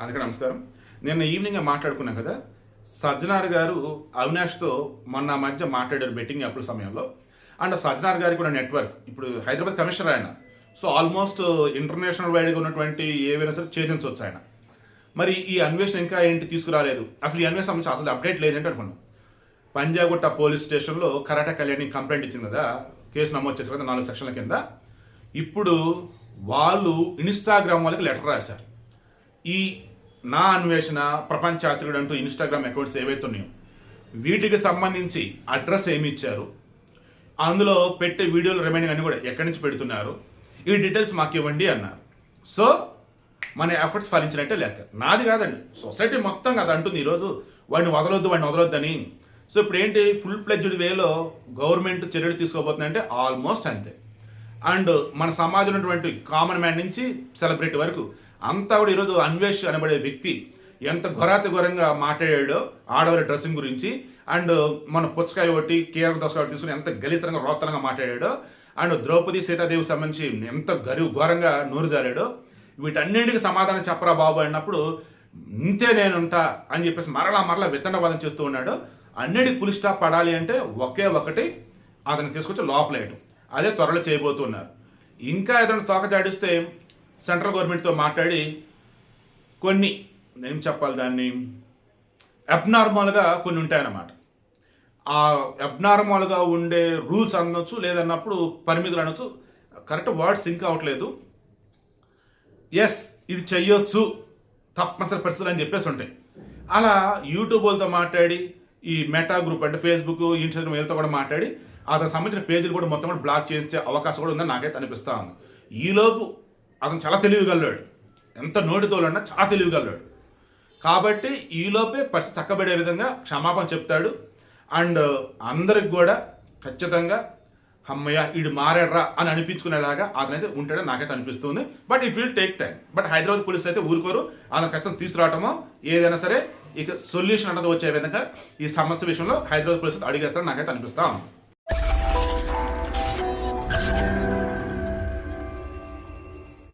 అందుకే నమస్కారం. నిన్న ఈవినింగ్ మాట్లాడుకున్నాం కదా, సజ్జనార్ గారు అవినాష్తో మొన్న మధ్య మాట్లాడారు బెట్టింగ్ యాప్ల సమయంలో. అండ్ సజ్జనార్ గారికి కూడా నెట్వర్క్, ఇప్పుడు హైదరాబాద్ కమిషనర్ ఆయన. సో ఆల్మోస్ట్ ఇంటర్నేషనల్ వైడ్గా ఉన్నటువంటి ఏవైనా సరే ఛేదించవచ్చు ఆయన. మరి ఈ అన్వేషణ ఇంకా ఏంటి తీసుకురాలేదు, అసలు ఈ అన్వేషణ సంబంధించి అసలు అప్డేట్ లేదంటే అనుకున్నాం. పంజాగుట్ట పోలీస్ స్టేషన్లో కరాటే కళ్యాణి కంప్లైంట్ ఇచ్చింది కదా, కేసు నమోదు చేశారు కదా 4 సెక్షన్ల కింద. ఇప్పుడు వాళ్ళు ఇన్స్టాగ్రామ్ వాళ్ళకి లెటర్ రాశారు. ఈ నా అన్వేషణ ప్రపంచాత్రికుడు అంటూ ఇన్స్టాగ్రామ్ అకౌంట్స్ ఏవైతే ఉన్నాయో వీటికి సంబంధించి అడ్రస్ ఏమి ఇచ్చారు, అందులో పెట్టే వీడియోలు రిమైనింగ్ అన్ని కూడా ఎక్కడి నుంచి పెడుతున్నారు, ఈ డీటెయిల్స్ మాకు ఇవ్వండి అన్నారు. సో మన ఎఫర్ట్స్ ఫలించినట్టే లెక్క. నాది కాదండి, సొసైటీ మొత్తం కదా అంటుంది ఈరోజు వాడిని వదలొద్దని. సో ఇప్పుడు ఏంటి, ఫుల్ ప్లెడ్జ్డ్ వేలో గవర్నమెంట్ చర్యలు తీసుకోబోతుందంటే ఆల్మోస్ట్ అంతే. అండ్ మన సమాజంలో ఉన్నటువంటి కామన్ మ్యాన్ నుంచి సెలబ్రిటీ వరకు అంతా కూడా ఈరోజు అన్వేష్ అనబడే వ్యక్తి ఎంత ఘోరంగా మాట్లాడాడో ఆడవారి డ్రెస్సింగ్ గురించి. అండ్ మన పుచ్చకాయ ఒకటి కీరక దోస తీసుకుని ఎంత గలీతరంగా రోత్తరంగా మాట్లాడాడో, అండ్ ద్రౌపది సీతాదేవికి సంబంధించి ఎంత ఘోరంగా నోరు జారాడో, వీటన్నింటికి సమాధానం చెప్పరా బాబు అన్నప్పుడు ఇంతే నేనుంటా అని చెప్పేసి మరలా విత్తనవాదం చేస్తూ ఉన్నాడు. అన్నిటికి పులి స్టాప్ పడాలి అంటే ఒకే ఒకటి, అతను తీసుకొచ్చి లోపలేయటం. అదే త్వరలో చేయబోతున్నారు. ఇంకా ఏదైనా తోక జాడిస్తే సెంట్రల్ గవర్నమెంట్తో మాట్లాడి కొన్ని, ఏం చెప్పాలి దాన్ని, అబ్నార్మల్గా కొన్ని ఉంటాయన్నమాట. ఆ అబ్నార్మల్గా ఉండే రూల్స్ అనొచ్చు, లేదన్నప్పుడు పరిమితులు అనొచ్చు, కరెక్ట్ వర్డ్ సింక్ అవ్వట్లేదు. ఎస్ ఇది చెయ్యొచ్చు తప్పనిసరి పరిస్థితులు అని చెప్పేసి ఉంటాయి. అలా యూట్యూబ్ వాళ్ళతో మాట్లాడి, ఈ మెటా గ్రూప్ అంటే ఫేస్బుక్, ఇన్స్టాగ్రామ్ వీళ్ళతో కూడా మాట్లాడి అతనికి సంబంధించిన పేజీలు కూడా మొత్తం కూడా బ్లాక్ చేసే అవకాశం కూడా ఉందని నాకైతే అనిపిస్తా ఉంది. ఈలోపు అతను చాలా తెలివిగలడు, ఎంత నోటితోలన్నా చాలా తెలివిగలడు. కాబట్టి ఈలోపే పరిస్థితి చక్కబడే విధంగా క్షమాపణ చెప్తాడు. అండ్ అందరికి కూడా ఖచ్చితంగా అమ్మయ్య వీడు మారాడ్రా అని అనిపించుకునేలాగా అతనైతే ఉంటాడని నాకైతే అనిపిస్తుంది. But it will take time. But Hyderabad పోలీసులు అయితే ఊరుకోరు. అతను ఖచ్చితంగా తీసుకురావటమో ఏదైనా సరే ఇక సొల్యూషన్ అన్నది వచ్చే విధంగా ఈ సమస్య విషయంలో హైదరాబాద్ పోలీసులు అడిగేస్తారని నాకైతే అనిపిస్తా ఉంది.